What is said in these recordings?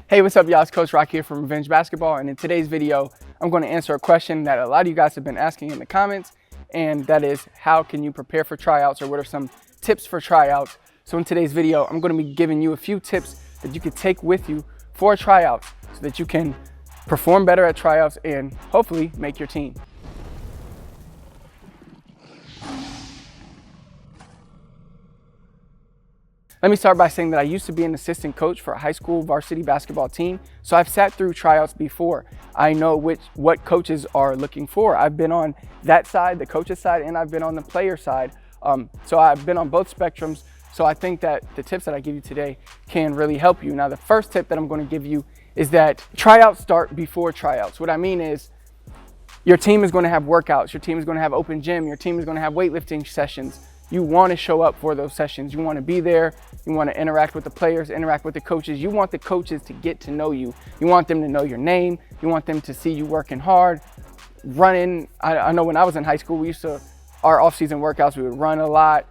Hey, what's up, y'all? It's Coach Rock here from Revenge Basketball, and in today's video, I'm going to answer a question that a lot of you guys have been asking in the comments, and that is, how can you prepare for tryouts, or what are some tips for tryouts? So in today's video, I'm going to be giving you a few tips that you can take with you for tryouts so that you can perform better at tryouts and hopefully make your team. Let me start by saying that I used to be an assistant coach for a high school varsity basketball team, so I've sat through tryouts before. I know what coaches are looking for. I've been on that side, the coach's side, and I've been on the player side. So I've been on both spectrums, so I think that the tips that I give you today can really help you. Now, the first tip that I'm going to give you is that tryouts start before tryouts. What I mean is, your team is going to have workouts, your team is going to have open gym, your team is going to have weightlifting sessions. You want to show up for those sessions. You want to be there. You want to interact with the players, interact with the coaches. You want the coaches to get to know you. You want them to know your name. You want them to see you working hard, running. I know when I was in high school, our off-season workouts, we would run a lot.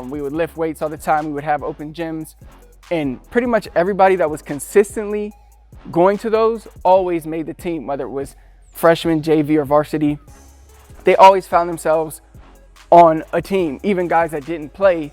We would lift weights all the time. We would have open gyms. And pretty much everybody that was consistently going to those always made the team, whether it was freshman, JV, or varsity. They always found themselves on a team. Even guys that didn't play,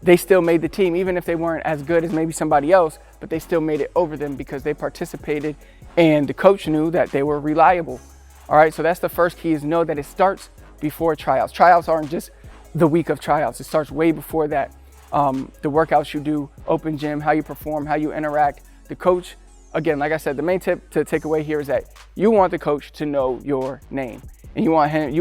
they still made the team, even if they weren't as good as maybe somebody else, but they still made it over them because they participated and the coach knew that they were reliable. All right, so that's the first key, is know that it starts before tryouts. Tryouts aren't just the week of tryouts. It starts way before that. The workouts you do, open gym, how you perform, how you interact. The coach, again, like I said, the main tip to take away here is that you want the coach to know your name. And you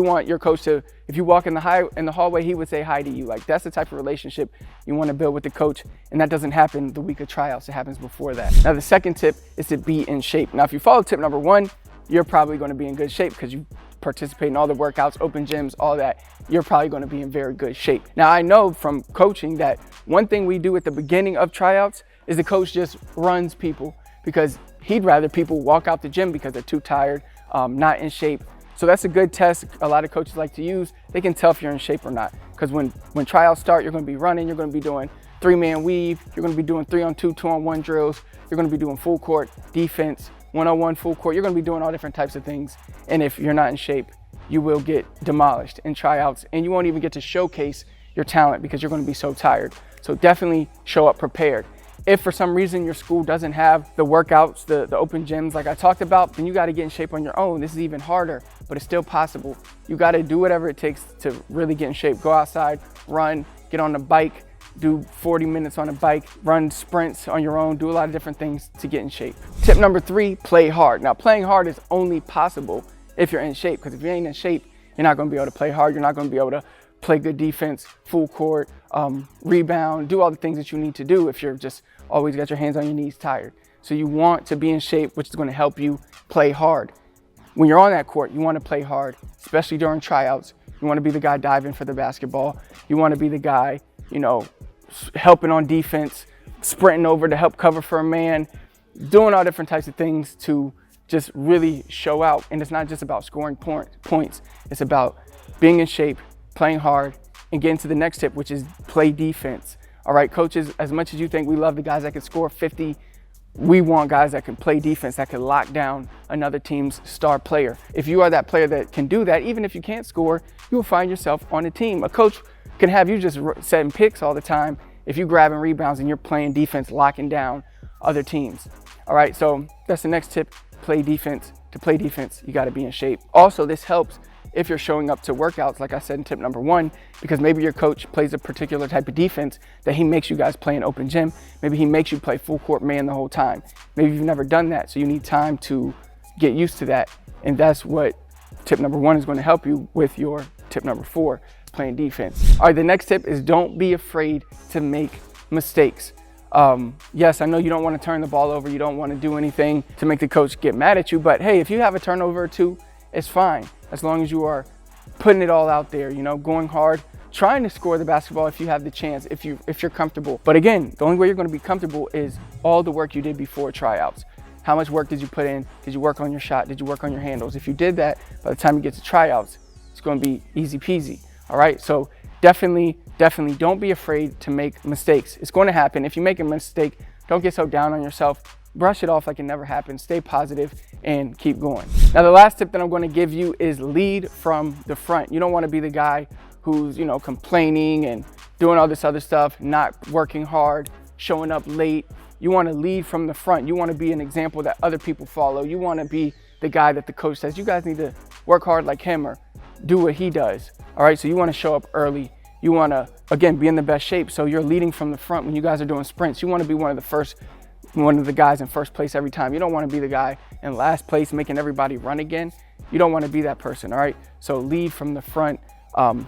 want your coach to, if you walk in the hallway, he would say hi to you. Like, that's the type of relationship you want to build with the coach. And that doesn't happen the week of tryouts. It happens before that. Now, the second tip is to be in shape. Now, if you follow tip number one, you're probably going to be in good shape because you participate in all the workouts, open gyms, all that. You're probably going to be in very good shape. Now, I know from coaching that one thing we do at the beginning of tryouts is the coach just runs people because he'd rather people walk out the gym because they're too tired, not in shape. So that's a good test a lot of coaches like to use. They can tell if you're in shape or not. Because when tryouts start, you're going to be running, you're going to be doing 3-man weave, you're going to be doing 3-on-2, 2-on-1 drills, you're going to be doing full court defense, 1-on-1 full court. You're going to be doing all different types of things. And if you're not in shape, you will get demolished in tryouts, and you won't even get to showcase your talent because you're going to be so tired. So definitely show up prepared. If for some reason your school doesn't have the workouts, the open gyms like I talked about, then you got to get in shape on your own. This is even harder, but it's still possible. You got to do whatever it takes to really get in shape. Go outside, run, get on the bike, do 40 minutes on a bike, run sprints on your own, do a lot of different things to get in shape. Tip number 3, play hard. Now, playing hard is only possible if you're in shape, because if you ain't in shape, you're not going to be able to play hard. You're not going to be able to play good defense, full court, rebound, do all the things that you need to do if you're just always got your hands on your knees tired. So you want to be in shape, which is going to help you play hard. When you're on that court, you want to play hard, especially during tryouts. You want to be the guy diving for the basketball. You want to be the guy, helping on defense, sprinting over to help cover for a man, doing all different types of things to just really show out. And it's not just about scoring points. It's about being in shape, playing hard, and getting to the next tip, which is play defense. All right, coaches, as much as you think we love the guys that can score 50, we want guys that can play defense, that can lock down another team's star player. If you are that player that can do that, even if you can't score, you will find yourself on a team. A coach can have you just setting picks all the time if you're grabbing rebounds and you're playing defense, locking down other teams. All right, so that's the next tip, play defense. To play defense, you got to be in shape. Also, this helps if you're showing up to workouts, like I said in tip number 1, because maybe your coach plays a particular type of defense that he makes you guys play in open gym. Maybe he makes you play full court man the whole time. Maybe you've never done that, so you need time to get used to that. And that's what tip number 1 is going to help you with your tip number 4, playing defense. All right, the next tip is don't be afraid to make mistakes. Yes, I know you don't want to turn the ball over. You don't want to do anything to make the coach get mad at you. But hey, if you have a turnover or 2, it's fine. As long as you are putting it all out there, going hard, trying to score the basketball if you have the chance, if you're comfortable. But again, the only way you're going to be comfortable is all the work you did before tryouts. How much work did you put in? Did you work on your shot? Did you work on your handles? If you did that, by the time you get to tryouts, it's going to be easy peasy. All right, so definitely don't be afraid to make mistakes. It's going to happen. If you make a mistake, don't get so down on yourself. brush it off like it never happened, stay positive, and keep going. Now, the last tip that I'm going to give you is lead from the front. You don't want to be the guy who's, complaining and doing all this other stuff, not working hard, showing up late. You want to lead from the front. You want to be an example that other people follow. You want to be the guy that the coach says, you guys need to work hard like him or do what he does. All right, so you want to show up early. You want to, again, be in the best shape. So you're leading from the front when you guys are doing sprints. You want to be one of the guys in first place every time. You don't want to be the guy in last place making everybody run again. You don't want to be that person, all right? So lead from the front,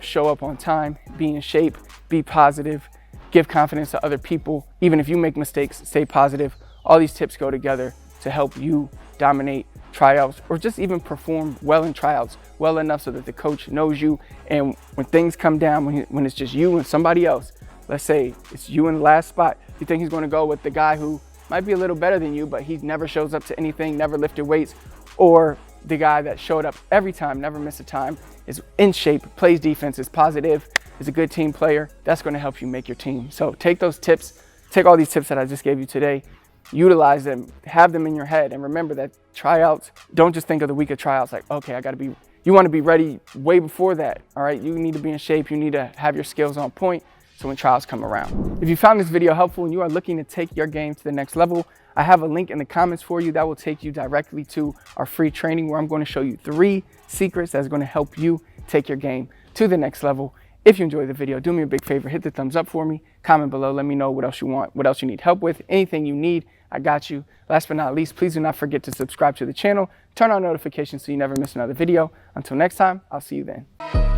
show up on time, be in shape, be positive, give confidence to other people. Even if you make mistakes, stay positive. All these tips go together to help you dominate tryouts, or just even perform well in tryouts, well enough so that the coach knows you. And when things come down, when it's just you and somebody else, let's say it's you in the last spot, you think he's going to go with the guy who might be a little better than you, but he never shows up to anything, never lifted weights, or the guy that showed up every time, never missed a time, is in shape, plays defense, is positive, is a good team player. That's going to help you make your team. So take those tips, take all these tips that I just gave you today, utilize them, have them in your head, and remember that tryouts, don't just think of the week of tryouts like, okay, you want to be ready way before that, all right? You need to be in shape, you need to have your skills on point so when trials come around. If you found this video helpful and you are looking to take your game to the next level, I have a link in the comments for you that will take you directly to our free training where I'm going to show you 3 secrets that's going to help you take your game to the next level. If you enjoyed the video, do me a big favor, hit the thumbs up for me, comment below, let me know what else you want, what else you need help with, anything you need, I got you. Last but not least, please do not forget to subscribe to the channel, turn on notifications so you never miss another video. Until next time, I'll see you then.